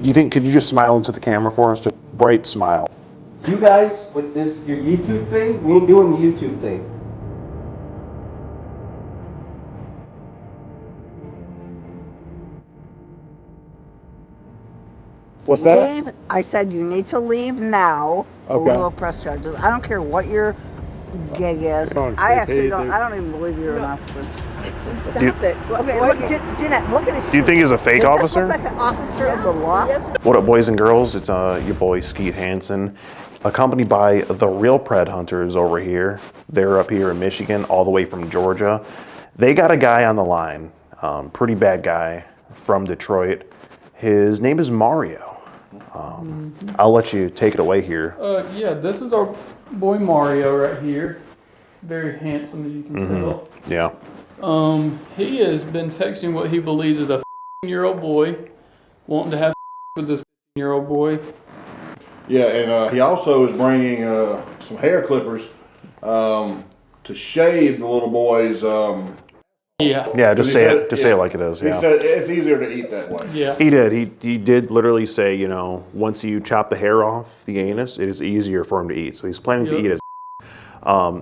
Do you think, could you just smile into the camera for us? Just bright smile. You guys, with this, your YouTube thing, we ain't doing the YouTube thing. What's that? Leave. I said you need to leave now, or Okay. we will press charges. I don't care what your gig is. You're on I actually creepy, don't. dude. I don't even believe you're an officer. Stop it. Okay, look, Jeanette, look at his. Do you think he's a fake Does officer? this look like an officer of the law? What up, boys and girls? It's your boy Skeet Hansen, accompanied by the real Pred Hunters over here. They're up here in Michigan, all the way from Georgia. They got a guy on the line, pretty bad guy from Detroit. His name is Mario. I'll let you take it away here. Yeah, this is our boy Mario right here. Very handsome, as you can tell. Yeah. He has been texting what he believes is a 15-year-old boy, wanting to have with this 15-year-old boy. Yeah, and he also is bringing some hair clippers to shave the little boy's. Yeah. Yeah, just He say said- it. Just say it like it is. He Yeah. said it's easier to eat that way. Yeah. He did. He did literally say, you know, once you chop the hair off the anus, it is easier for him to eat. So he's planning to eat his.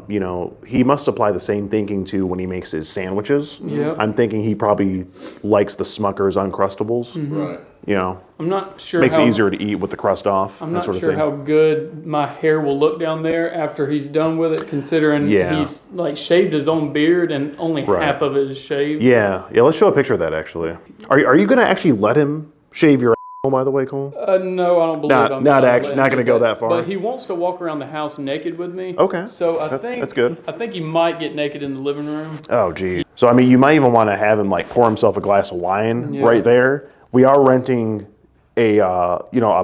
You know, he must apply the same thinking to when he makes his sandwiches. Yeah. I'm thinking he probably likes the Smucker's Uncrustables. Right. You know, I'm not sure. makes how, it easier to eat with the crust off. I'm that not sort of sure thing. how good my hair will look down there after he's done with it, considering Yeah. he's like shaved his own beard and only Right. half of it is shaved. Yeah. Let's show a picture of that actually. Are you gonna actually let him shave your asshole? By the way, Cole. No, I don't believe Not- I'm not gonna actually- let not him gonna do go that. that far. But he wants to walk around the house naked with me. Okay. So That's good. I think he might get naked in the living room. Oh, gee. So, I mean, you might even want to have him, like, pour himself a glass of wine Yeah. right there. We are renting a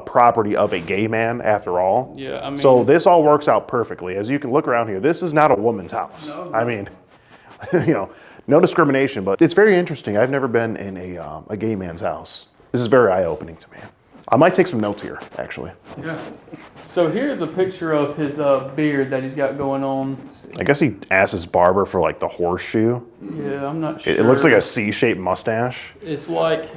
property of a gay man, after all. Yeah, I mean. So this all works out perfectly. As you can look around here, this is not a woman's house. No. I mean, no discrimination, but it's very interesting. I've never been in a gay man's house. This is very eye-opening to me. I might take some notes here, actually. Yeah. So here's a picture of his beard that he's got going on. I guess he asked his barber for, like, the horseshoe. Yeah, I'm not sure. It looks like a C-shaped mustache. It's like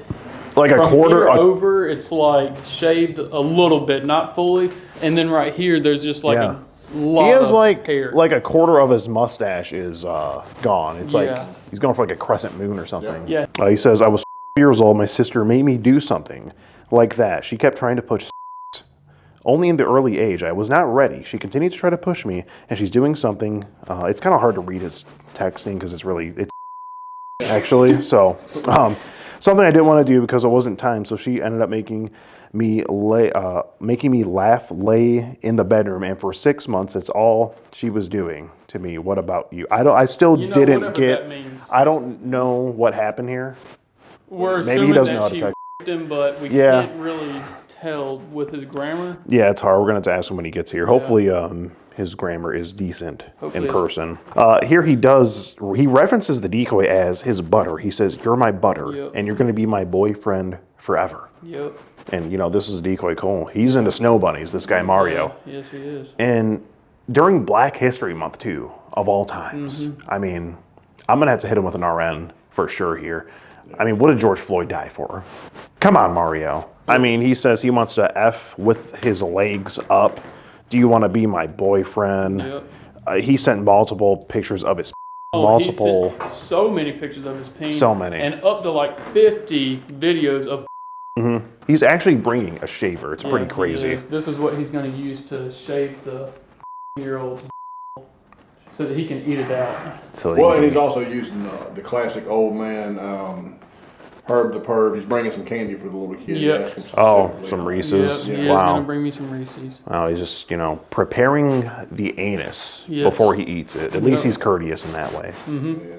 Like a from quarter. here over, it's like shaved a little bit, not fully, and then right here, there's just like Yeah. a lot He has of hair. like a quarter of his mustache is gone. It's like Yeah. he's going for like a crescent moon or something. Yeah. He says, I was years old. My sister made me do something like that. She kept trying to push only in the early age. I was not ready. She continued to try to push me, and she's doing something. It's kind of hard to read his texting because it's actually. So something I didn't want to do because it wasn't time. So she ended up making me laugh, lay in the bedroom, and for 6 months, that's all she was doing to me. What about you? I still didn't whatever get. that means. I don't know what happened here. We're Maybe he assuming doesn't know that how to she text. raped him, but we Yeah. can't really tell with his grammar. Yeah, it's hard. We're gonna have to ask him when he gets here. Hopefully, his grammar is decent Hopefully in it's- person. Here he references the decoy as his butter. He says, "You're my butter, Yep. and you're gonna be my boyfriend forever." Yep. And this is a decoy Cole. He's into snow bunnies. This guy Mario. Yes, he is. And during Black History Month too, of all times. I mean, I'm gonna have to hit him with an RN for sure here. I mean, what did George Floyd die for? Come on, Mario. I mean, he says he wants to F with his legs up. Do you want to be my boyfriend? Yep. He sent multiple pictures of his He sent so many pictures of his penis. So many. And up to like 50 videos of. He's actually bringing a shaver. It's pretty Yeah, crazy. he is. This is what he's going to use to shave the year-old so that he can eat it out. So Well, and he's also using the classic old man Herb the Perv. He's bringing some candy for the little kid. Yep. He asked him Oh, specifically. some Reese's. Yep, he is Wow. going to bring me some Reese's. Wow, he's just, preparing the anus Yes. before he eats it. At least Yep. he's courteous in that way.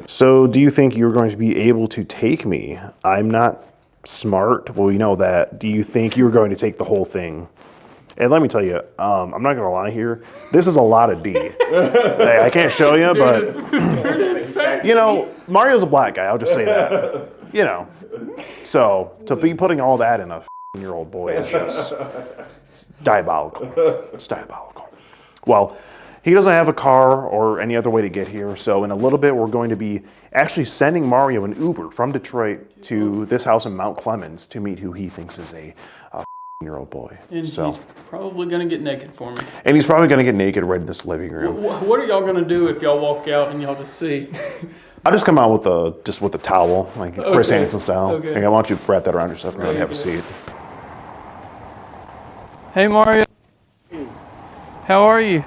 So, do you think you're going to be able to take me? I'm not smart. Well, you know that. Do you think you're going to take the whole thing? And let me tell you, I'm not going to lie here. This is a lot of D. Hey, I can't show you, but, Mario's a black guy. I'll just say that. So, to be putting all that in a year-old boy is just diabolical. It's diabolical. Well, he doesn't have a car or any other way to get here, so in a little bit we're going to be actually sending Mario an Uber from Detroit to this house in Mount Clemens to meet who he thinks is a 15-year-old boy. And So, he's probably gonna get naked for me. and he's probably gonna get naked right in this living room. What are y'all gonna do if y'all walk out and y'all just see? I'll just come out with a towel, like Chris Okay. Hansen style. Okay. Like, I want you to wrap that around yourself and go and have a Okay. seat. Hey Mario. How are you?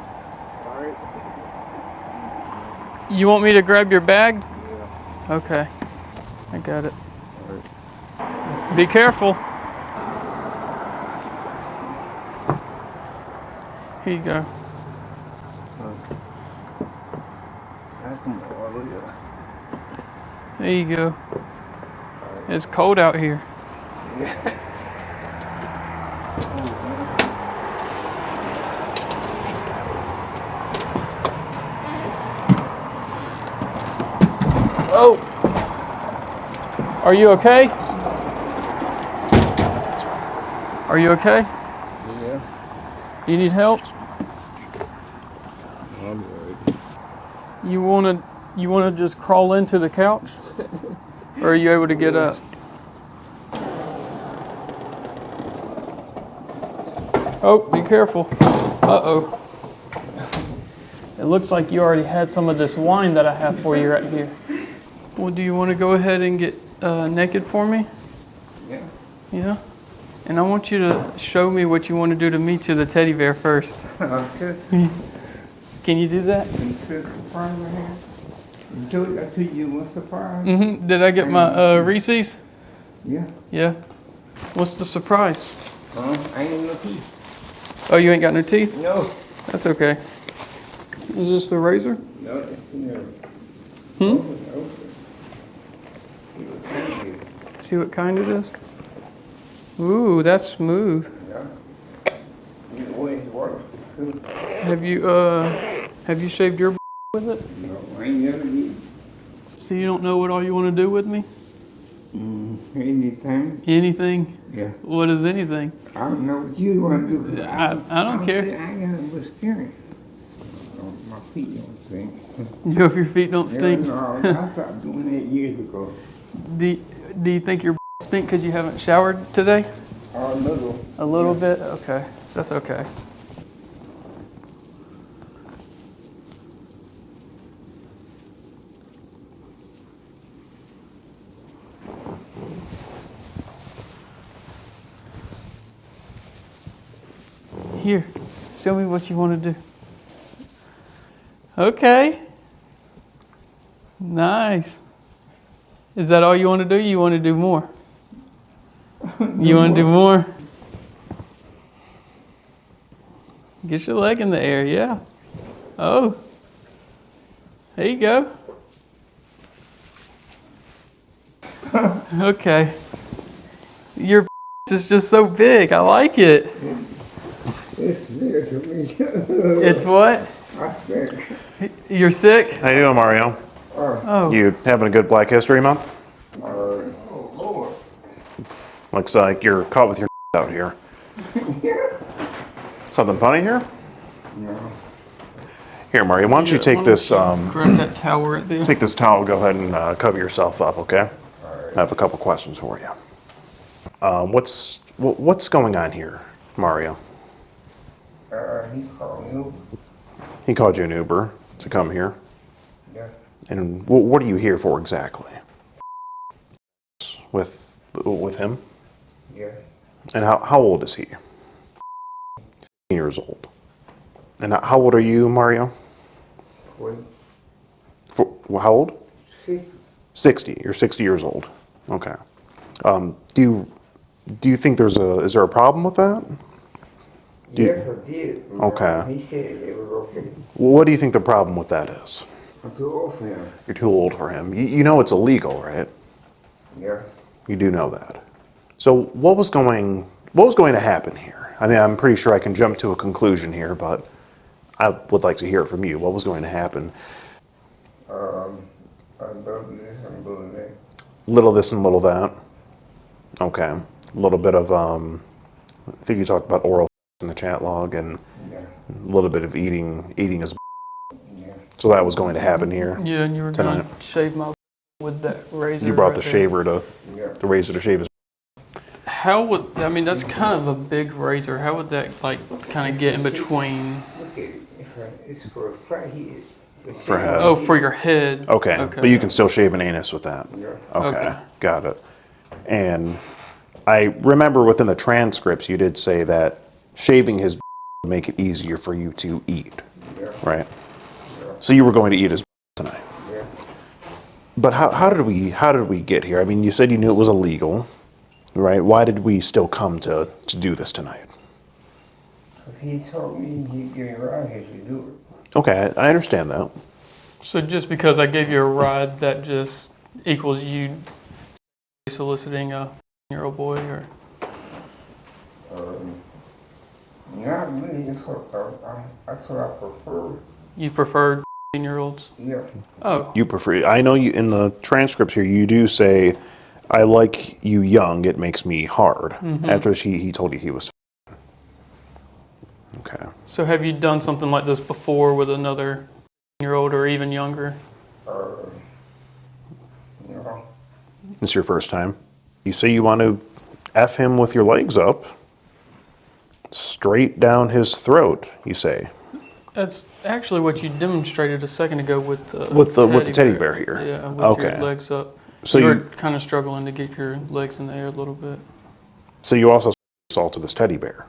You want me to grab your bag? Yeah. Okay. I got it. Be careful. Here you go. There you go. It's cold out here. Oh! Are you okay? Are you okay? Yeah, You need help? I'm ready. You wanna just crawl into the couch? Or are you able to get up? Oh, be careful. Uh-oh. It looks like you already had some of this wine that I have for you right here. Well, do you want to go ahead and get naked for me? Yeah. Yeah? And I want you to show me what you want to do to me to the teddy bear first. Okay. Can you do that? You took surprise right here. I told you one surprise. Mm-hmm. Did I get my Reese's? Yeah. Yeah. What's the surprise? I ain't no teeth. Oh, you ain't got no teeth? No. That's okay. Is this the razor? No, it's never. Hmm? You were kind of. See what kind it is? Ooh, that's smooth. Yeah. You always water too. Have you shaved your with it? No, I ain't never did. So you don't know what all you want to do with me? Anytime. Anything? Yeah. What is anything? I don't know what you want to do. I don't care. I ain't got no experience. My feet don't stink. You hope your feet don't stink. No, I stopped doing that years ago. Do you think your stink because you haven't showered today? A little. A little bit? Okay. That's okay. Here, show me what you want to do. Okay. Nice. Is that all you want to do? You want to do more? You want to do more? Get your leg in the air, yeah. Oh. There you go. Okay. Your is just so big. I like it. It's big to me. It's what? I stink. You're sick? How you doing, Mario? Oh. You having a good Black History Month? Oh, Lord. Looks like you're caught with your out here. Something funny here? No. Here, Mario, why don't you take this grab that towel right there. take this towel, go ahead and cover yourself up, okay? I have a couple questions for you. What's going on here, Mario? He called me. He called you an Uber to come here. Yeah. And what are you here for exactly? With him? Yeah. And how old is he? 15 years old. And how old are you, Mario? Wait. How old? 60. 60. You're 60 years old. Okay. Do you think is there a problem with that? Yes, I did. Okay. He said it was okay. What do you think the problem with that is? I'm too old for him. You're too old for him. You know it's illegal, right? Yeah. You do know that. So what was going to happen here? I mean, I'm pretty sure I can jump to a conclusion here, but I would like to hear it from you. What was going to happen? I love this, I'm doing that. Little this and little that. Okay. A little bit of I think you talked about oral in the chat log, and Yeah. a little bit of eating his. Yeah. So that was going to happen here. Yeah, and you were Tonight. going to shave my with that razor. You brought right the there. shaver to Yeah. the razor to shave his. How would, I mean, that's kind of a big razor. How would that, like, kind of get in between? Look at it. It's for a flat head. It's a For shave head. Oh, head. for your head. Okay, but you can still shave an anus with that. Yeah. Okay, Okay. got it. And I remember within the transcripts you did say that shaving his would make it easier for you to eat, Yeah. right? So you were going to eat his tonight. Yeah. But how did we get here? I mean, you said you knew it was illegal, right? Why did we still come to do this tonight? Because he told me he'd give me a ride here to do it. Okay, I understand that. So just because I gave you a ride, that just equals you soliciting a year-old boy, or? Not really. That's what I prefer. You preferred 15-year-olds? Yeah. Oh, You prefer, I know you, in the transcripts here, you do say, I like you young, it makes me hard. After he told you he was. Okay. so have you done something like this before with another year-old or even younger? You know. This your first time? You say you want to F him with your legs up, straight down his throat, you say. That's actually what you demonstrated a second ago with the With the teddy bear here. Yeah, with Okay. your legs up. So you were you- kind of struggling to get your legs in the air a little bit. So you also assaulted this teddy bear.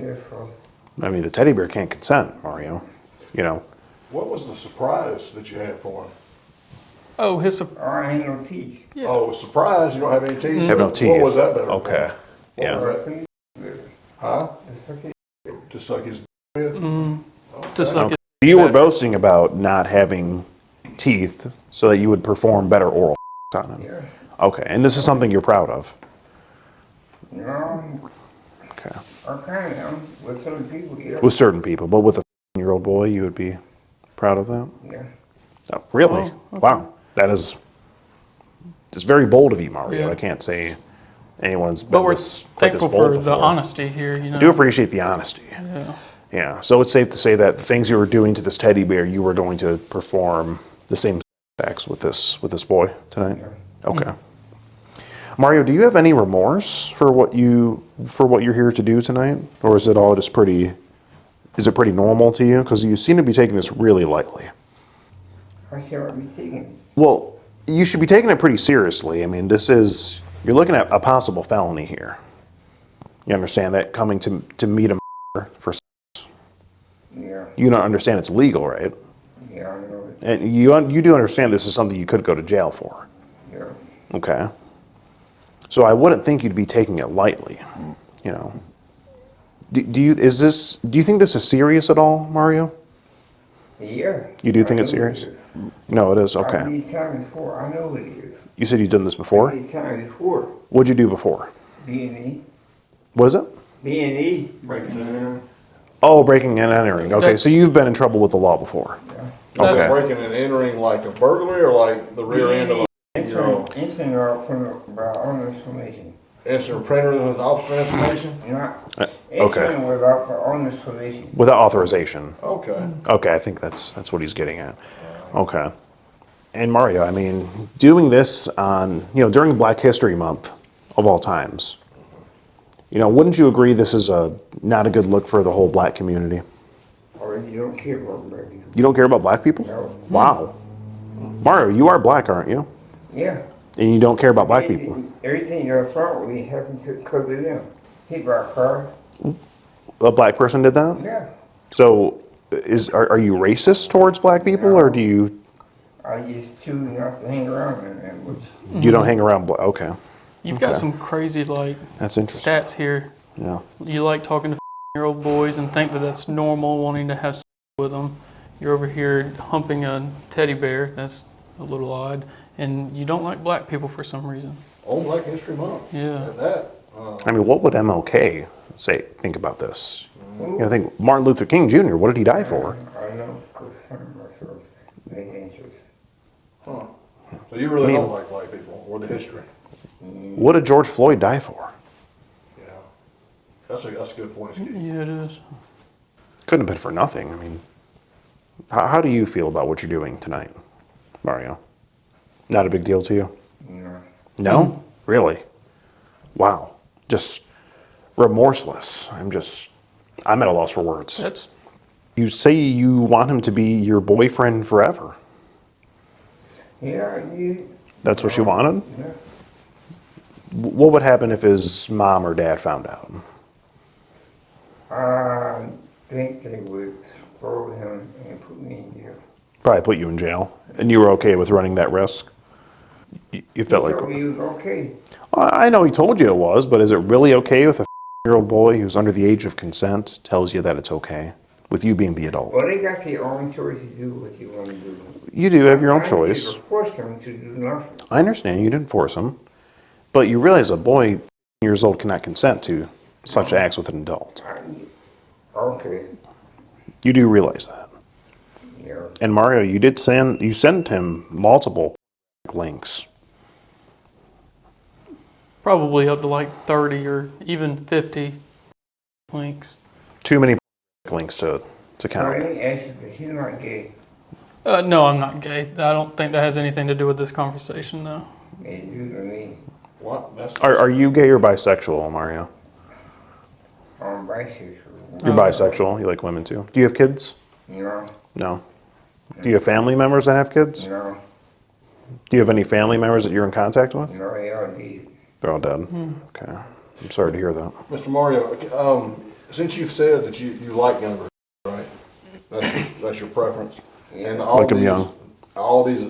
Yeah, so. I mean, the teddy bear can't consent, Mario. You know. What was the surprise that you had for him? Oh, his I ain't no teeth. Yeah. Oh, surprise! You don't have any teeth. Have no teeth. What was that better? Okay. For? Yeah. What was that? Huh? It's okay. To suck his. to suck Okay. it. You were boasting about not having teeth so that you would perform better oral on him. Yeah. Okay, and this is something you're proud of. No, Okay. I kind of am. With some people, yeah. With certain people, but with a 15-year-old boy, you would be proud of that? Yeah. Oh, really? Oh, okay. Wow. It's very bold of you, Mario. Yeah. I can't say anyone's been But we're quite this thankful bold for the before. honesty here, you know. I do appreciate the honesty. Yeah. Yeah. So it's safe to say that the things you were doing to this teddy bear, you were going to perform the same acts with this boy tonight. Okay. Mario, do you have any remorse for what you're here to do tonight, or is it all just pretty normal to you? Because you seem to be taking this really lightly. How shall I be taking? Well, you should be taking it pretty seriously. I mean, you're looking at a possible felony here. You understand that, coming to meet a for Yeah. you don't understand it's legal, right? Yeah, I know it. And you do understand this is something you could go to jail for. Yeah. Okay. So I wouldn't think you'd be taking it lightly, you know. Do you think this is serious at all, Mario? Yeah. You do I think it's know serious? it is. No, it is. I Okay. did time before. I know it is. You said you've done this I before? did time before. What'd you do before? B&E. What is it? B&E. Breaking and entering. Oh, breaking and entering. Okay, so you've been in trouble with the law before. That's- Okay. Breaking and entering like a burglary or like the rear end of a Instant or from by owner information. instant printer with officer information? Not okay. instant without the owner's permission. Without authorization. Okay. Okay, I think that's what he's getting at. Okay. And Mario, I mean, doing this on, during Black History Month of all times, wouldn't you agree this is not a good look for the whole black community? Or you don't care about black people. You don't care about black people? No. Wow. Mario, you are black, aren't you? Yeah. And you don't care about black people? Everything that's wrong with me happened because of them. Hit by a car. A black person did that? Yeah. So, are you racist towards black people, or do you I just choose not to hang around in that much. you don't hang around black? Okay, You've got Okay. some crazy that's interesting. stats here. Yeah. You like talking to 15-year-old boys and think that that's normal, wanting to have sex with them. You're over here humping a teddy bear. That's a little odd. And you don't like black people for some reason. On Black History Month. Yeah. At that. I mean, what would MLK think about this? I think Martin Luther King Jr., what did he die for? I know, because some myself make interest. Huh. So you really don't like black people or the history? What did George Floyd die for? Yeah. That's a good point, Skeeter. Yeah, it is. Couldn't have been for nothing. I mean, how do you feel about what you're doing tonight, Mario? Not a big deal to you? You know. No? Really? Wow. Just remorseless. I'm at a loss for words. That's You say you want him to be your boyfriend forever. Yeah, I did. That's what you wanted? Yeah. What would happen if his mom or dad found out? I think they would throw him and put me in jail. Probably put you in jail. And you were okay with running that risk? You felt He like... told me he was okay. I know he told you it was, but is it really okay if a year-old boy who's under the age of consent tells you that it's okay? With you being the adult. Well, they got their own choice to do what they want to do. You do have your own I choice. didn't force them to do nothing. I understand you didn't force him. But you realize a boy years old cannot consent to such acts with an adult. Okay. You do realize that. Yeah. And Mario, you sent him multiple links. probably up to like 30 or even 50 links. Too many links to I count. didn't ask you, but you're not gay. No, I'm not gay. I don't think that has anything to do with this conversation, though. It do to me. What? That's Are you gay or bisexual, Mario? I'm bisexual. You're bisexual. You like women too. Do you have kids? No, No. Do you have family members that have kids? no, Do you have any family members that you're in contact with? no, they all did. They're all dead. Okay. I'm sorry to hear that. Mr. Mario, since you've said that you like younger, right? That's your preference. And all Like 'em these, young. all these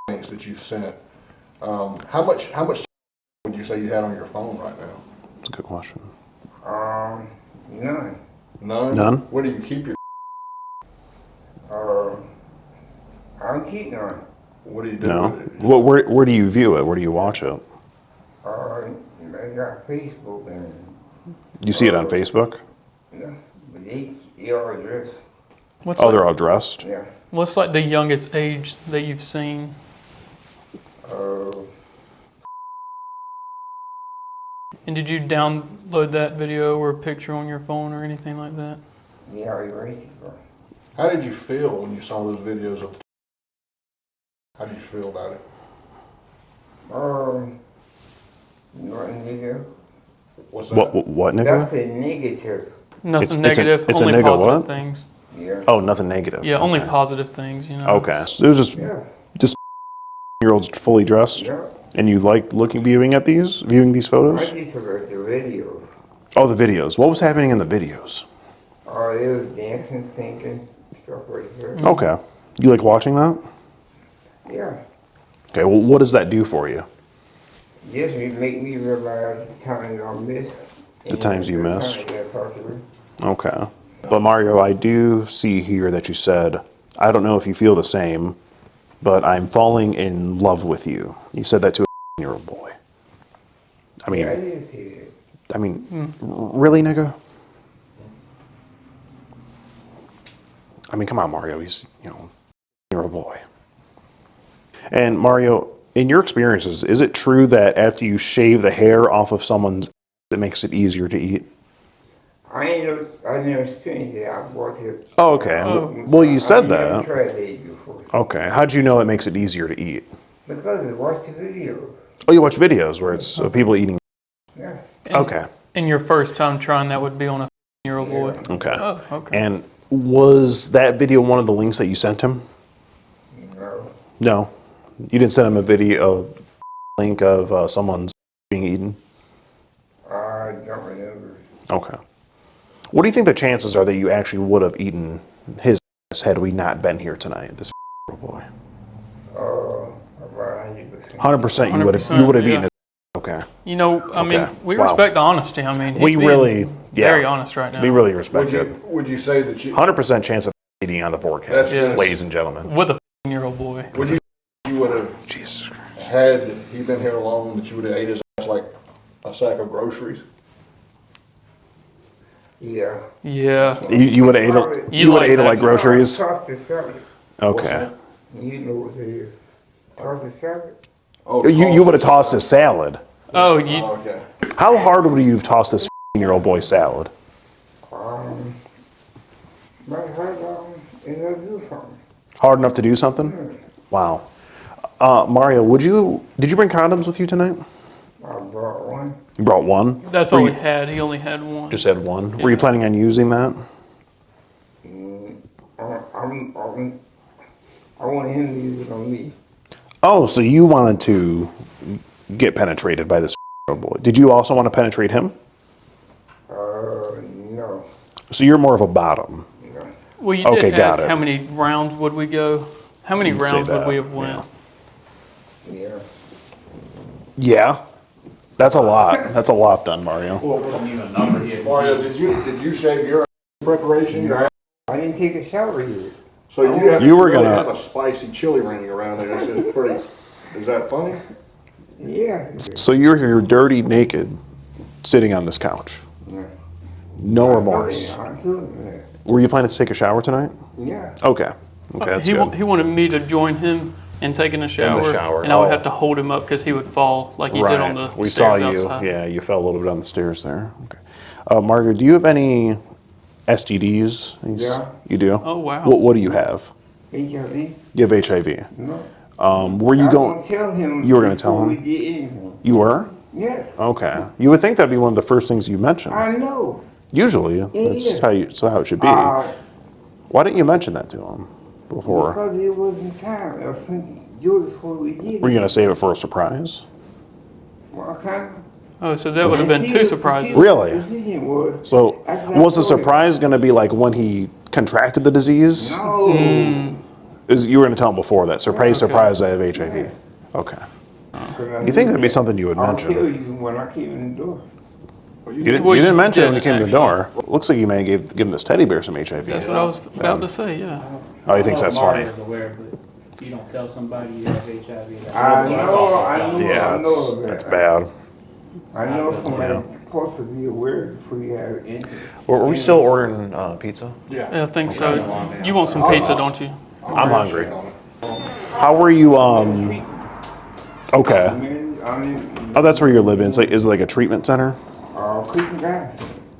links that you've sent, how much would you say you had on your phone right now? That's a good question. None. None? None? Where do you keep your? I don't keep none. What do you do No. with it? Where do you view it? Where do you watch it? I got Facebook and, You see it on Facebook? yeah, but they all address. What's Oh, like, they're all dressed. Yeah. what's like the youngest age that you've seen? And did you download that video or picture on your phone or anything like that? Yeah, I erased it, bro. How did you feel when you saw those videos of? How did you feel about it? Nothing negative. What's that? What That's nigga? a negative. Nothing It's a- negative, it's a only nigga positive what? things. Yeah. Oh, nothing negative. Yeah, only Okay. positive things, you know. Okay. So it was Yeah. just year olds fully dressed, Yeah. and you like viewing these photos. I just looked at the video. Oh, the videos. What was happening in the videos? They was dancing, singing, stuff like that. Okay. You like watching that? Yeah. Okay. Well, what does that do for you? Just make me realize the times I missed. The times you missed. That's possible. Okay. But Mario, I do see here that you said, I don't know if you feel the same, but I'm falling in love with you. You said that to a year old boy. I mean, Yeah, I did see it. Really, nigga? I mean, come on, Mario. He's, year old boy. And Mario, in your experiences, is it true that after you shave the hair off of someone's, it makes it easier to eat? I never experienced it. I bought it. Oh, okay. Well, you said I that. never tried that before. Okay. How'd you know it makes it easier to eat? Because I watched the video. Oh, you watch videos where it's people eating. Yeah. Okay. And your first time trying that would be on a year-old boy. Okay. Oh, okay. And was that video one of the links that you sent him? No. No. You didn't send him a link of someone's being eaten? I don't remember. Okay. What do you think the chances are that you actually would have eaten his ass had we not been here tonight, this boy? About 100%. 100% you would have 100%, eaten yeah. his. Okay. You know, I mean, Okay. we Wow. respect the honesty. I mean, he's We being really, very honest right now. We really respect it. Would you say that you 100% chance of eating on the forecast, That's- ladies and gentlemen. With a year-old boy. would you would have Jesus. had he been here alone that you would have ate his ass like a sack of groceries? Yeah. Yeah. You would have ate it. You You would like have ate it that. like groceries. Toss the salad. Okay. You know what it is. Toss the salad. Oh, You would have tossed his salad. Oh, Oh, okay. How hard would you have tossed this year old boy salad? My heart is gonna do something. Hard enough to do something? Wow. Mario, did you bring condoms with you tonight? brought one. You brought one? That's Were all you- he had. He only had one. Just had one? Were you planning on using that? I want him to use it on me. Oh, so you wanted to get penetrated by this boy. Did you also want to penetrate him? No. So you're more of a bottom. No. Well, you Okay, did got ask it. how many rounds would we go? How many You'd say rounds would that, we have went? Yeah. Yeah? That's a lot. That's a lot then, Mario. Well, we don't need a number here. Mario, did you shave your preparation? Or- I didn't take a shower yet. So you have You were really gonna- have a spicy chili ring around there. This is pretty. Is that funny? Yeah. So you're here dirty, naked, sitting on this couch. No remorse. I told him that. Were you planning to take a shower tonight? Yeah. Okay. Okay, that's good. He wanted me to join him in taking a shower, shower, and I would oh. have to hold him up because he would fall like he did on the We saw stairs you. outside. Yeah, you fell a little bit on the stairs there. Okay. Margaret, do you have any STDs? Yeah. You do? Oh, wow. What do you have? HIV? You have HIV. No. Were you I going? won't tell him. You were gonna tell before him? We did anything. You were? Yes. Okay. You would think that'd be one of the first things you mention. I know. Usually, that's is. how it should be. Why didn't you mention that to him before? Because it wasn't time. I was thinking do it before we did it. Were you gonna save it for a surprise? What kind Oh, so that would have been two surprises. Really? The decision was. So, after I was the told him, surprise gonna be like when he contracted the disease? No. You were gonna tell him before that. Surprise, Okay. surprise! I have HIV. Yes. Okay. 'Cause I You think knew that'd be that. something you would I'll mention? tell you when I came in the door. You didn't, Well, you didn't you mention it when you didn't, came to the door. Looks like you may have given this teddy bear some HIV. That's what I was about to say, yeah. Oh, he thinks that's funny. Mario's aware, but if you don't tell somebody you have HIV, that's I know Yeah, that's bad. I know somebody's supposed to be aware before you have it. Are we still ordering pizza? Yeah, I think so. You want some pizza, don't you? I'm hungry. How were you? Okay. Oh, that's where you're living. It's like, is it like a treatment center? Cooking guys.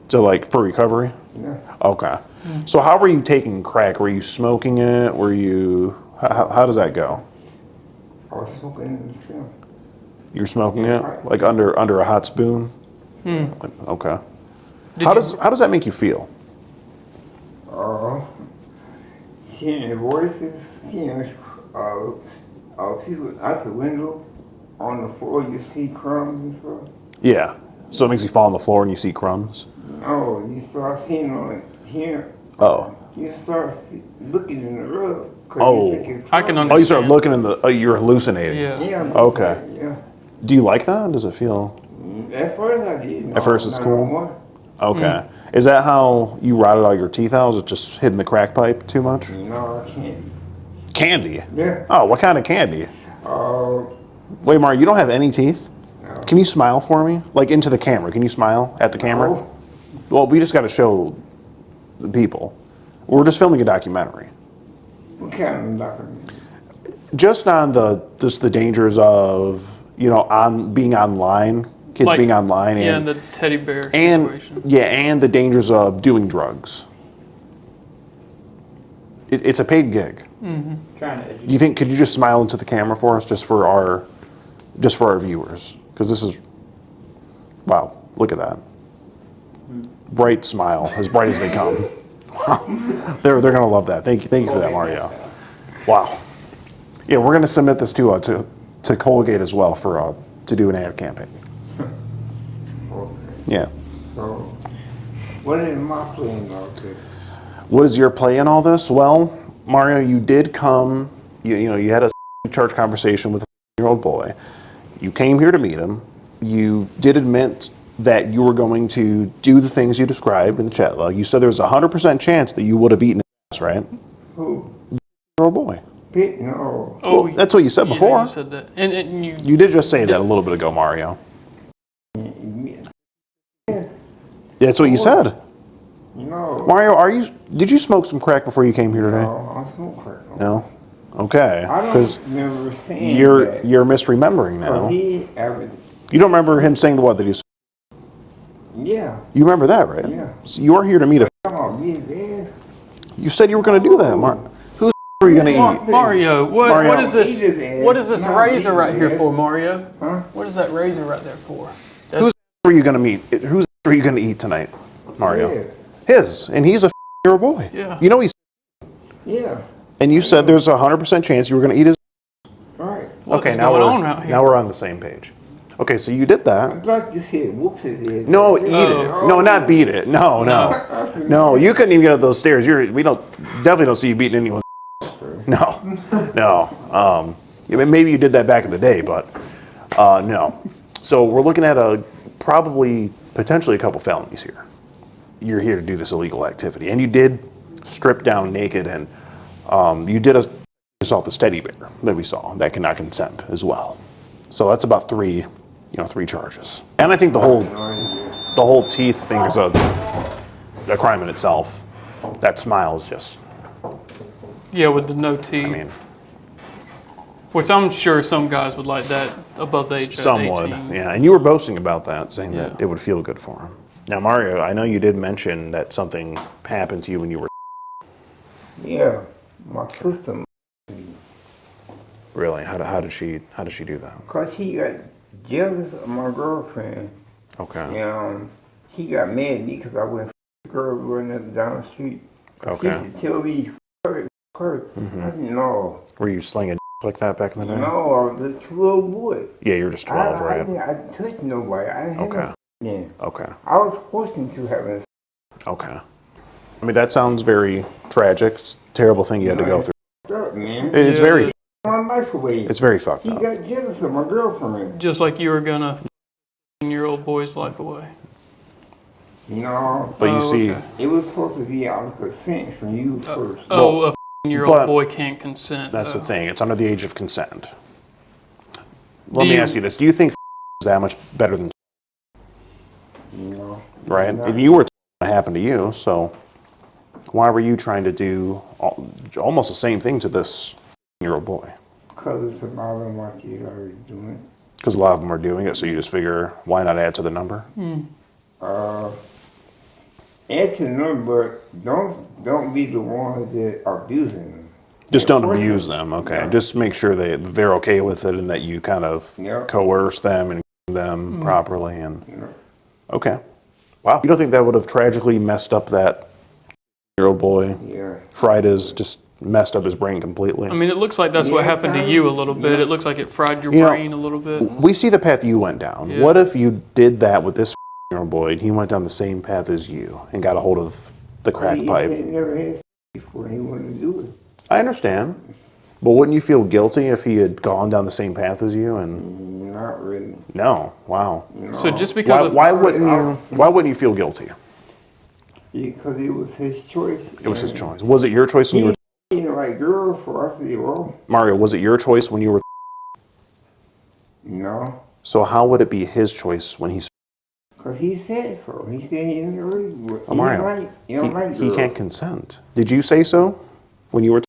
So like for recovery? Yeah. Okay. So how were you taking crack? Were you smoking it? Were you? How does that go? I was smoking in the film. You're smoking it like under a hot spoon? Okay. Did How you- does that make you feel? Hearing the voices, hearing people out the window, on the floor you see crumbs and stuff. Yeah. So it makes you fall on the floor and you see crumbs? No, you start seeing on it here. Oh. You start looking in the rug. 'Cause Oh. you think it's I can crumbs. Oh, you start understand. looking in the. Oh, you're hallucinating. Yeah. Yeah. I'm Okay. saying, Yeah. Do you like that? Does it feel? At first I did. At first it's not cool? anymore. Okay. Is that how you rotted all your teeth out? Is it just hitting the crack pipe too much? No, I can't. Candy? Yeah. Oh, what kind of candy? Wait, Mario, you don't have any teeth? No. Can you smile for me? Like into the camera. Can you smile at the camera? No. Well, we just got to show the people. We're just filming a documentary. What kind of document? Just on the dangers of, on being online, kids Like- being online Yeah, and and the teddy bear and situation. and the dangers of doing drugs. It's a paid gig. Trying to Do educate. you think could you just smile into the camera for us, just for our viewers? Because this is, wow, look at that. Bright smile, as bright as they come. Wow. They're gonna love that. Thank you for that, Mario. Wow. Yeah, we're gonna submit this to Colgate as well for to do an ad campaign. Yeah. So, what is my plan out there? What is your play in all this? Well, Mario, you did come. You had a church conversation with a year-old boy. You came here to meet him. You did admit that you were going to do the things you described in the chat log. You said there was a 100% chance that you would have eaten his ass, right? Who? Year-old boy. Pit? No. Oh, Well, that's what you said before. You said that. And you, You did just say that a little bit ago, Mario. That's what you said. No. Mario, did you smoke some crack before you came here today? No, I smoke crack. No? Okay. I Because don't remember saying you're that. misremembering now. 'Cause he averaged. You don't remember him saying the what that he was. Yeah. You remember that, right? Yeah. So you are here to meet a. Come on, get there. You said you were going to do that, Mark. Who's are you gonna eat? Mario, what Mario. is this? Eat his ass. What is this Not razor eat right his here ass. for, Mario? Huh? What is that razor right there for? Whose are you gonna meet? Whose are you gonna eat tonight, Mario? Yeah. His, and he's a year boy. Yeah. You know he's. Yeah. And you said there's a 100% chance you were gonna eat his. All right. What Okay, is now going we're on out here? now we're on the same page. Okay, so you did I that. thought you said whoops his head. No, eat it. No, not beat it. No, no, no. You couldn't even get up those stairs. We definitely don't see you beating anyone. No, no. Maybe you did that back in the day, but no. So we're looking at probably potentially a couple felonies here. You're here to do this illegal activity, and you did strip down naked, and you did assault the steady bear that we saw that cannot consent as well. So that's about three charges. And I think the whole teeth thing is a crime in itself. That smile is just. Yeah, with the no teeth. I mean, Which I'm sure some guys would like that above the age of some 18. would, yeah. And you were boasting about that, saying that it would feel good for him. Now, Mario, I know you did mention that something happened to you when you were. Yeah. My sister. Really? How did she do that? Cause she got jealous of my girlfriend. Okay. And she got mad at me because I went f*** girl running up and down the street. Okay. She used to tell me, f*** her. I said, no. Were you slinging like that back in the day? No, I was just a little boy. Yeah, you were just 12, right? I didn't touch nobody. I didn't Okay. have then. Okay. I was forced into having Okay. I mean, that sounds very tragic. It's a terrible thing you had to go through. up, man. It's very. My life away. It's very fucked He up. got jealous of my girlfriend. Just like you were gonna your old boy's life away. You know, But you see, okay. it was supposed to be out of consent from you first. Oh, a year old but boy can't consent. that's the though. thing. It's under the age of consent. Let Do me you- ask you this: do you think is that much better than You know, right? not- And you were what happened to you, so why were you trying to do almost the same thing to this year-old boy? Because it's a lot of what you already doing. Because a lot of them are doing it, so you just figure, why not add to the number? Add to the number, but don't be the ones that are abusing them. Just don't Enforce abuse them. them, okay? Yeah. Just make sure they're okay with it and that you kind of Yeah. coerce them and them properly. And You know, okay, wow. You don't think that would have tragically messed up that year-old boy? yeah. Fried just messed up his brain completely. I mean, it looks like that's what Yeah, happened to kinda, you a little bit. yeah. It looks like it fried your You know, brain a little bit. We see the path you went down. Yeah. What if you did that with this year-old boy and he went down the same path as you and got a hold of the crack He pipe? never had sex before. He wanted to do it. I understand. But wouldn't you feel guilty if he had gone down the same path as you? And Not really. no, wow. You know, So just because Why of wouldn't you feel guilty? because it was his choice. It was his choice. Was it your choice when you were He didn't like girls, so I said, well, Mario? Was it your choice when you were? no. So how would it be his choice when he's? Because he said so. He said he didn't really. Oh, Mario, He don't like he girls. can't consent. Did you say so when you were?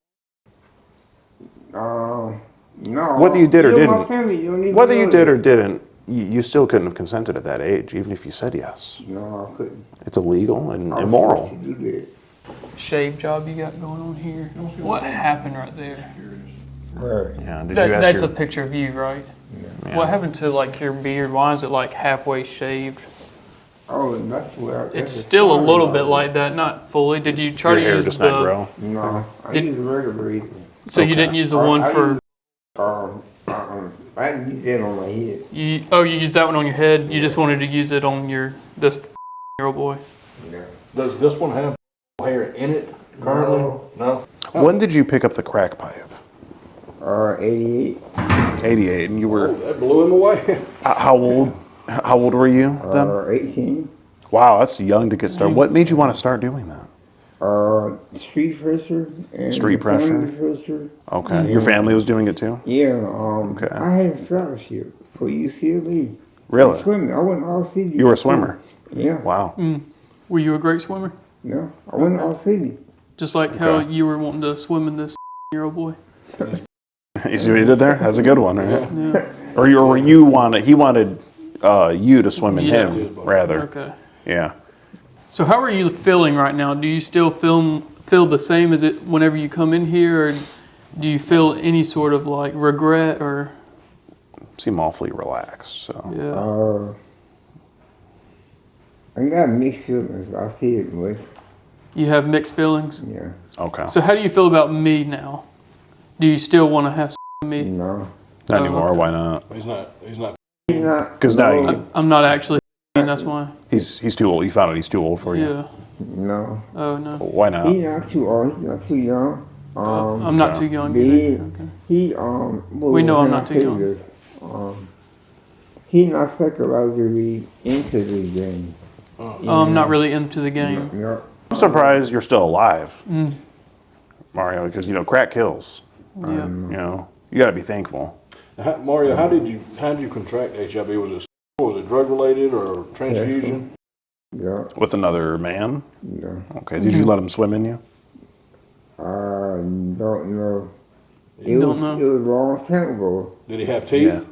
No. Whether you did or You're my didn't. family, you don't even Whether you know did that. or didn't, you still couldn't have consented at that age, even if you said yes. No, I couldn't. It's illegal and I was immoral. forced to do that. shave job you got going on here, what happened right there? Right. Yeah. Did That, you ask that's your, a picture of you, right? Yeah. What happened to like your beard? Why is it like halfway shaved? Oh, and that's where. It's still a little bit like that, not fully. Did you try your to hair use just the? not grow? No, I Did- use a regular either. So you Okay. didn't use the one for? I didn't use that on my head. You used that one on your head. You just wanted to use it on this year old boy. Yeah. Does this one have hair in it currently? No. When did you pick up the crack pipe? 88. 88, and you were That blew him away. how old? How old were you then? 18. Wow, that's young to get started. What made you want to start doing that? Street pressure. And Street pressure? family pressure. Okay, your family was doing it too. Yeah, Okay. I had a scholarship for UCLA. Really? Swimming. I went all city. You were a swimmer. Yeah. Wow. Were you a great swimmer? No, I went all city. Just like how Okay. you were wanting to swim in this year old boy. You see what he did there? That's a good one, right? Yeah. Or he wanted you to swim in Yeah. him rather. Okay. Yeah. So how are you feeling right now? Do you still feel the same as it whenever you come in here, or Do you feel any sort of like regret or? Seem awfully relaxed. So. Yeah. I got mixed feelings. I see it much. You have mixed feelings? Yeah. Okay. So how do you feel about me now? Do you still want to have sex with me? No. Not anymore. okay. Why not? He's not. He's not. Because now you, I'm not actually that's why. he's too old. You found out he's too old for you. Yeah. No. Oh, no. Why not? He's not too old. He's not too young. I'm not okay. too young He, either. Okay. he We know I'm not too young. He's not psychologically into the game. I'm not really into the game. Yeah. I'm surprised you're still alive, Mm. Mario, because, crack kills. Yeah. You got to be thankful. Mario, how did you contract HIV? Was it drug related or transfusion? Yeah. With another man? Yeah. Okay. Did you let him swim in you? Don't know. You don't know? It was a long time ago. Did he have teeth?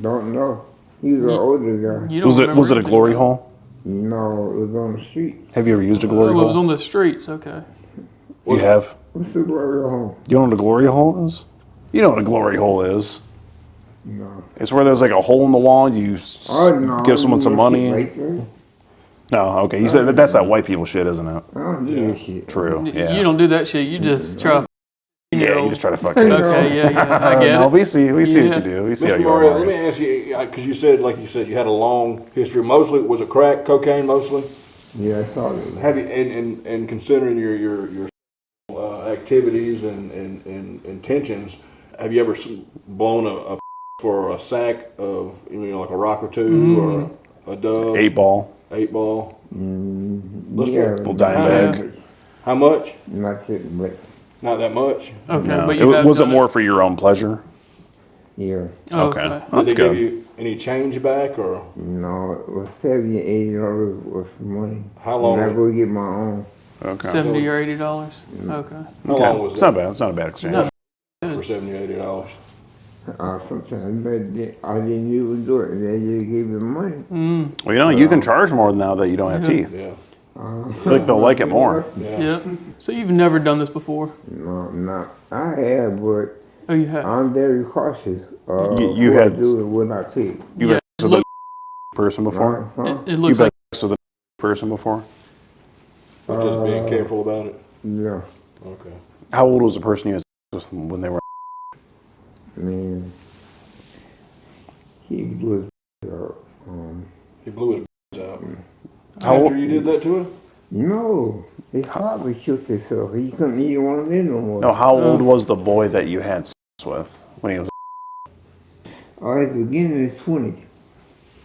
Don't know. He was an older guy. You don't Was it remember a anything glory about hole? No, it was on the street. Have you ever used a it. glory Oh, it was hole? on the streets. Okay. You have? What's the glory hole? You know what a glory hole is? You know what a glory hole is. No. It's where there's like a hole in the wall. You No. give someone some money. Right there. No, okay. You said that's that white people shit, isn't it? I don't do that shit. True. Yeah. You don't do that shit. You just try to. Yeah, you just try to fuck kids. Okay, yeah, I get No, it. we see what Yeah. you do. We see how Mr. you are. Mario, let me ask you, because you said you had a long history. Mostly, was it crack, cocaine, mostly? Yeah, I saw it. Have you, and considering your activities and intentions, have you ever blown a for a sack of like a rock or two or a dove? 8-ball. 8-ball. Let's Yeah. go. Little dime bag. How much? Not it, but Not that much. Okay, No. but you have Was it done more for your own pleasure? yeah. Oh, Okay. Did That's they good. give you any change back or No, it was $70, $80 worth of money. how long? And I go get my own. Okay. $70 or $80. Okay. How long was It's that? not bad. It's not a bad exchange. No. For $70, $80. Sometimes I didn't even do it. They just gave me the money. Mm. Well, you can charge more now that you don't have Yeah. teeth. Yeah. I feel like they'll like it more. Yeah. Yep. So you've never done this before? No, not. I have, but Oh, you have. I'm very cautious. You what had- I do and what I take. You've Yeah, had sex with look- a person before? Huh? It You've looks had like sex with a person before? But just being careful about it. Yeah. Okay. How old was the person you had sex with when they were? I mean, he was. He blew his out. How After old- you did that to him? No, he probably killed himself. He couldn't even want to live no more. No, how old was the boy that you had sex with when he was? Oh, at the beginning of his 20s.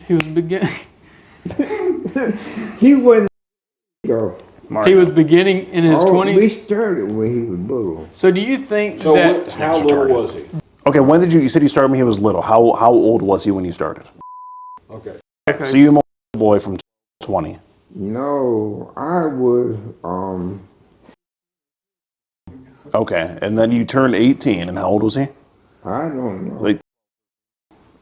he was beginning. He wasn't. So, He was beginning in his 20s. We started when he was little. So do you think So that? how nigga's little retarded. was he? Okay, when did you said you started when he was little? How old was he when you started? Okay. Okay. So you molested a boy from 20. No, I was. Okay, and then you turned 18, and how old was he? I don't know. Like,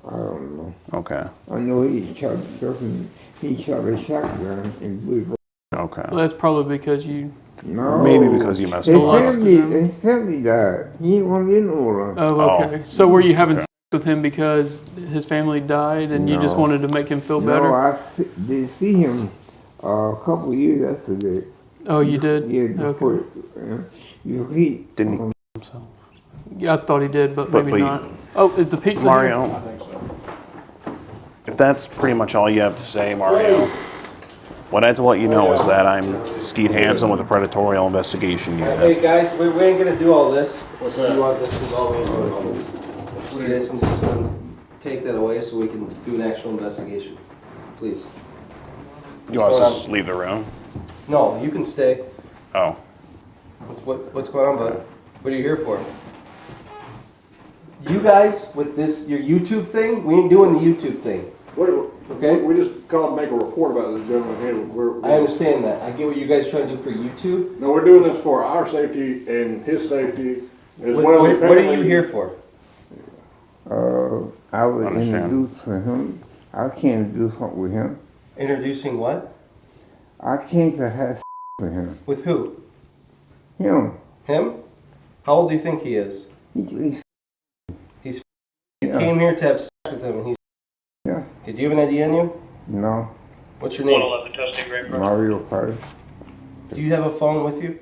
I don't know. okay, I know he shot himself and he shot a shotgun and blew. okay. Well, that's probably because you. No. Maybe because you messed his up. his family died. He didn't want to live no more. Oh, Oh. okay. So were you having Okay. sex with him because his family died, and you just No. wanted to make him feel No, better? I did see him a couple of years after that. Oh, you did. Yeah, Okay. before. He Didn't he himself? Yeah, I thought he did, but But- maybe but- not. Oh, is the pizza here? Mario, I think so. if that's pretty much all you have to say, Mario, what I had to let you know is that I'm Skeet Hansen with the Predatorial Investigation Unit. Hey guys, we ain't gonna do all this. What's You that? want this to all we ain't doing all this. You guys can just take that away so we can do an actual investigation, please. You want going us to just leave the room? No, you can stay. Oh, What's going on, bud? What are you here for? You guys with this your YouTube thing, we ain't doing the YouTube thing. Okay. We just called to make a report about this gentleman here. I understand that. I get what you guys trying to do for YouTube. No, we're doing this for our safety and his safety as What, well as. what are you apparently- here for? I was Understand. introduced to him. I can't do something with him. Introducing what? I came to have with him. With who? Him. Him? How old do you think he is? He's You yeah. came here to have sex with him, and he's. Yeah. Okay, do you have an ID on you? No. What's your name? Mario Party. Do you have a phone with you?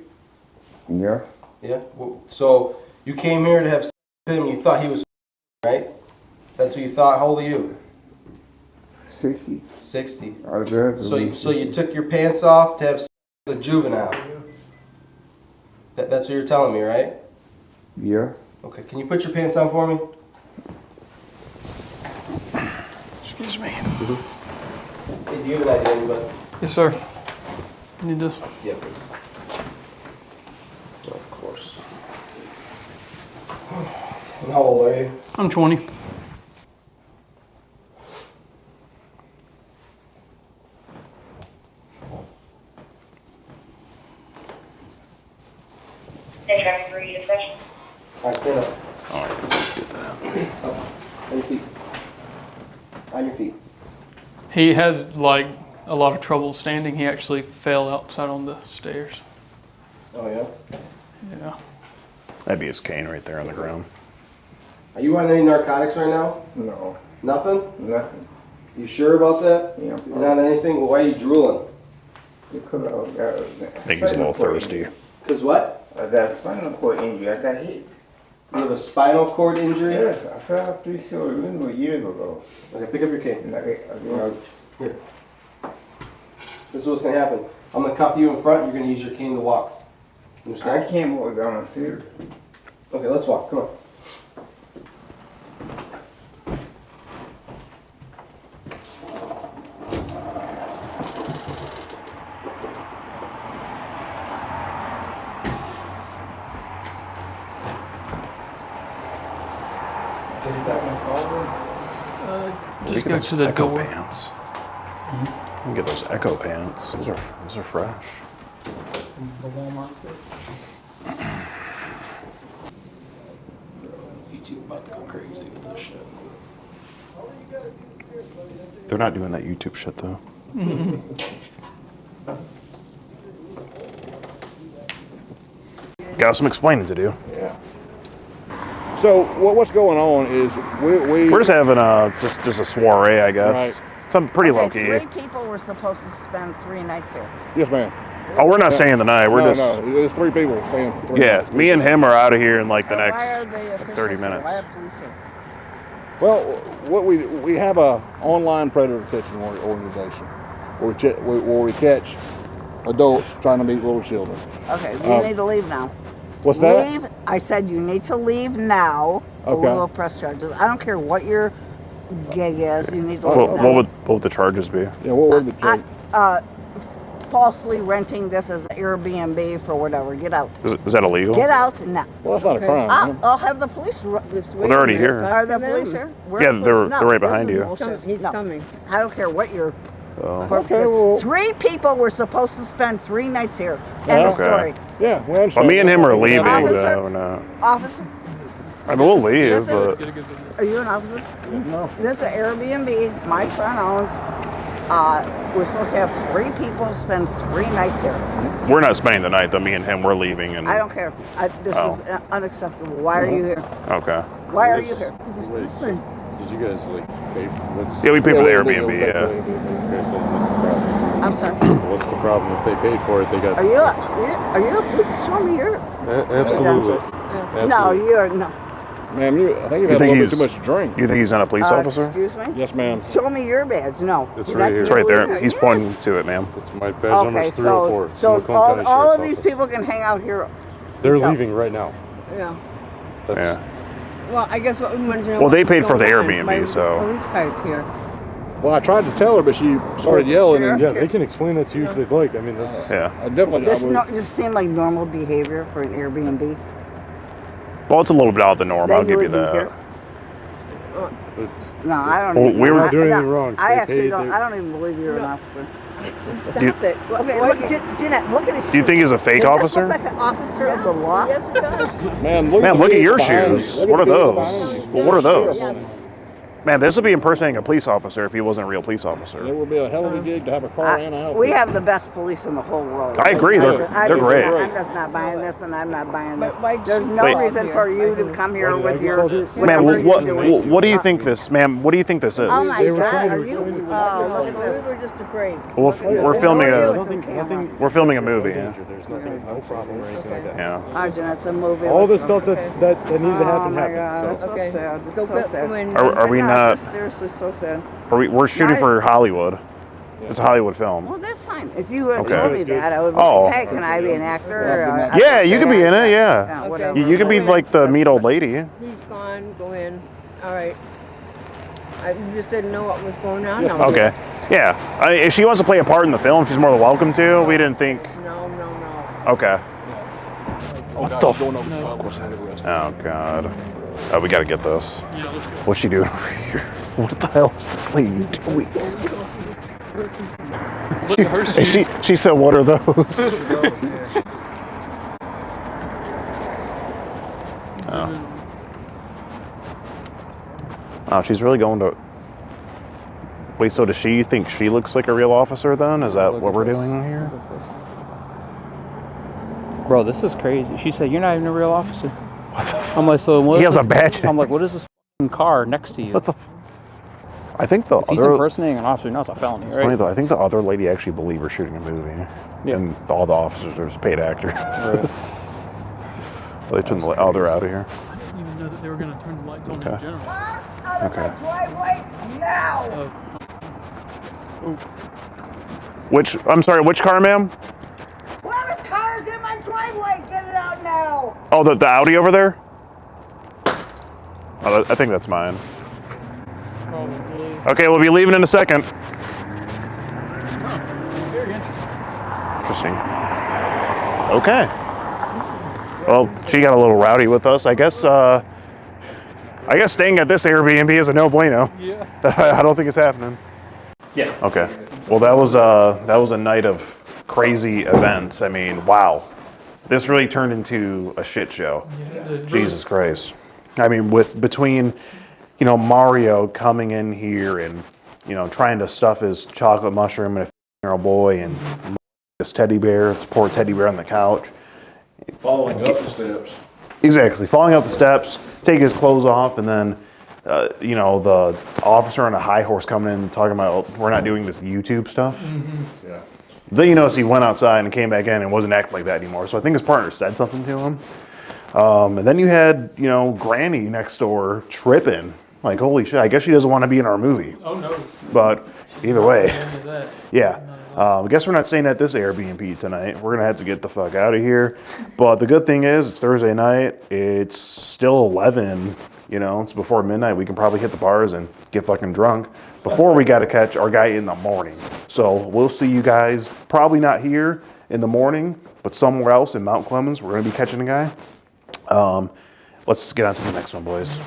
Yeah. Yeah. So you came here to have sex with him. You thought he was right? That's what you thought. How old are you? 60. 60. So you took your pants off to have sex with a juvenile. That's what you're telling me, right? Yeah. Okay. Can you put your pants on for me? Excuse me. Hey, do you have an ID on you, bud? Yes, sir. Need this? Yeah, please. Of course. And how old are you? I'm 20. Alright, stand up. Alright, let's get that. On your feet. On your feet. He has like a lot of trouble standing. He actually fell outside on the stairs. Oh, yeah? Yeah. That'd be his cane right there on the ground. Are you on any narcotics right now? No. Nothing? Nothing. You sure about that? Yeah. You're not on anything? Well, why are you drooling? Because I got I think he's a little thirsty. Because what? I got a spinal cord injury. I got hit. You have a spinal cord injury? Yes, I fell out 3-story window years ago. Okay, pick up your cane. And I Here. This is what's going to happen. I'm going to cuff you in front. You're going to use your cane to walk. Understand? can't walk down the stairs. Okay, let's walk. Come on. Just go to the Echo door. pants. You can get those Echo pants. Those are fresh. The Walmart fit. YouTube about to go crazy with this shit. They're not doing that YouTube shit though. Got some explaining to do. Yeah. So what's going on is We're just having just a soiree, I guess. Right. Something pretty low Okay, key. 3 people were supposed to spend 3 nights here. Yes, ma'am. Oh, we're not staying the night. We're No, just no. There's 3 people staying. 3 yeah. nights. Me and him are out of here in like the Why next are the officials 30 here? minutes. Why are police here? Well, what we have a online predator detection organization where we catch adults trying to meet little children. Okay, you need to leave now. What's that? Leave. I said you need to leave now, or we Okay. will press charges. I don't care what your gig is. You need to leave What now. would the charges be? Yeah, what would the charge? Falsely renting this as Airbnb for whatever. Get out. Is that illegal? Get out now. Well, that's not a crime. man. I'll have the police. Well, they're already here. Are the police here? Where Yeah, are the they're police? No, right this behind is you. bullshit. He's No. coming. I don't care what your purpose Okay, is. well- 3 people were supposed to spend 3 nights here. End of Okay. story. Yeah, we understand. Well, me and him are leaving Officer? though. No. Officer, I mean, we'll leave, Listen. but are you an officer? No. This is an Airbnb my son owns. We're supposed to have 3 people spend 3 nights here. we're not spending the night though. Me and him, we're leaving. And I don't care. This Oh. is unacceptable. Why are you here? okay. Why are you here? Listen, Did you guys like pay? What's Yeah, we pay for the Yeah, Airbnb. we- Yeah. okay? So what's the problem? I'm sorry. What's the problem if they paid for it? They got. Are you a police? Show me your. Absolutely. No, Absolutely. you're no. Ma'am, I think you've had a You think little bit he's too much to drink. You think he's not a police officer? Excuse me. Yes, ma'am. Show me your badge. No. It's You're right not here. It's right there. doing He's it. pointing to it, ma'am. It's my badge number Okay, 304. so Macomb County all of Sheriff's these Office. people can hang out here. They're Tell- leaving right now. yeah. That's, Yeah. Well, I guess what we wanted to know. Well, they what's paid for the going on. Airbnb, Why so- the police cars here. Well, I tried to tell her, but she started yelling. And Yeah, they can explain that to you if they'd like. I mean, that's. Yeah. I definitely. This I would, just seemed like normal behavior for an Airbnb. Well, it's a little bit out of the norm. They I'll give you would be that. here. It's, No, I don't. Well, even, we were I, doing I, anything wrong. I They actually paid, don't. they- I don't even believe you're an officer. Stop You- it. Okay, Why look, can't- Jeanette, look at his shoes. Do you think he's a fake Does officer? This look like an officer of the law? Yes, it does. man, Man, look at the your behind shoes. you. What are Look at the those? behind you. Well, what are those? Yes. Man, this would be impersonating a police officer if he wasn't a real police It officer. would be a hell of a gig to have a car and an outfit. We have the best police in the whole world. I agree, they're great. I'm just not buying this, and I'm not buying this. why- There's no Wait. reason for you to come here with your. Ma'am, whatever you're doing. what do you think this, ma'am? What do you think this is? Oh my They were God! trying to- Are you? Oh, look at We this. were just afraid. Well, we're filming Who are you a with the camera? we're filming a movie. Yeah. There's nothing, no problem or anything like that. Yeah. Arjun, it's a movie. All the Let's stuff go. that needed to Oh happen my happened. God! It's So. so Okay. sad. It's Go so back- sad. go in. Are we No, not? it's just seriously so sad. We're shooting Why- for Hollywood. It's a Hollywood film. Well, that's fine. If you had Okay. told me that, I would be Oh. hey, can I be an actor? Yeah, you can be in it. Yeah. Yeah, whatever. You can be like the meat old lady. He's gone. Go in. All right. I just didn't know what was going on. No. Okay. Yeah. If she wants to play a part in the film, she's more than welcome to. We didn't think. No. Okay. What the fuck was that? Oh God. Oh, we gotta get this. Yeah, let's go. What's she doing over here? What the hell is this lady doing? Look at her shoes. She said, "What are those?" Oh, she's really going to. Wait, so does she think she looks like a real officer then? Is that what we're doing here? Bro, this is crazy. She said, you're not even a real officer. What the I'm like, so what He is has a this- badge. I'm like, what is this f***ing car next to you? What the? I think the If he's other. impersonating an officer, now it's a felony, It's funny right? though. I think the other lady actually believed we're shooting a movie, Yeah. and all the officers are just paid actors. They turned the other out of here. I didn't even know that they were going to turn the lights on in Okay. general. Out of Okay. my driveway now! Which? I'm sorry. Which car, ma'am? Whoever's car is in my driveway, get it out now! Oh, the Audi over there. Oh, I think that's mine. Probably. Okay, we'll be leaving in a second. Very interesting. Interesting. Okay. Well, she got a little rowdy with us. I guess staying at this Airbnb is a no bueno. Yeah. I don't think it's happening. Yeah. Okay. Well, that was a night of crazy events. I mean, wow. This really turned into a shit show. Jesus Christ. I mean, between Mario coming in here and trying to stuff his chocolate mushroom in a 15-year-old boy and this poor teddy bear on the couch. Following up the steps. Exactly. Falling out the steps, taking his clothes off, and then, the officer on a high horse coming in talking about we're not doing this YouTube stuff. Yeah. Then you notice he went outside and came back in and wasn't acting like that anymore. So I think his partner said something to him. And then you had, Granny next door tripping. Like, holy shit, I guess she doesn't want to be in our movie. Oh, no. But either way, Any of that. yeah. I guess we're not staying at this Airbnb tonight. We're going to have to get the fuck out of here. But the good thing is, it's Thursday night. It's still 11. It's before midnight. We can probably hit the bars and get fucking drunk before we got to catch our guy in the morning. So we'll see you guys probably not here in the morning, but somewhere else in Mount Clemens. We're going to be catching a guy. Let's get on to the next one, boys.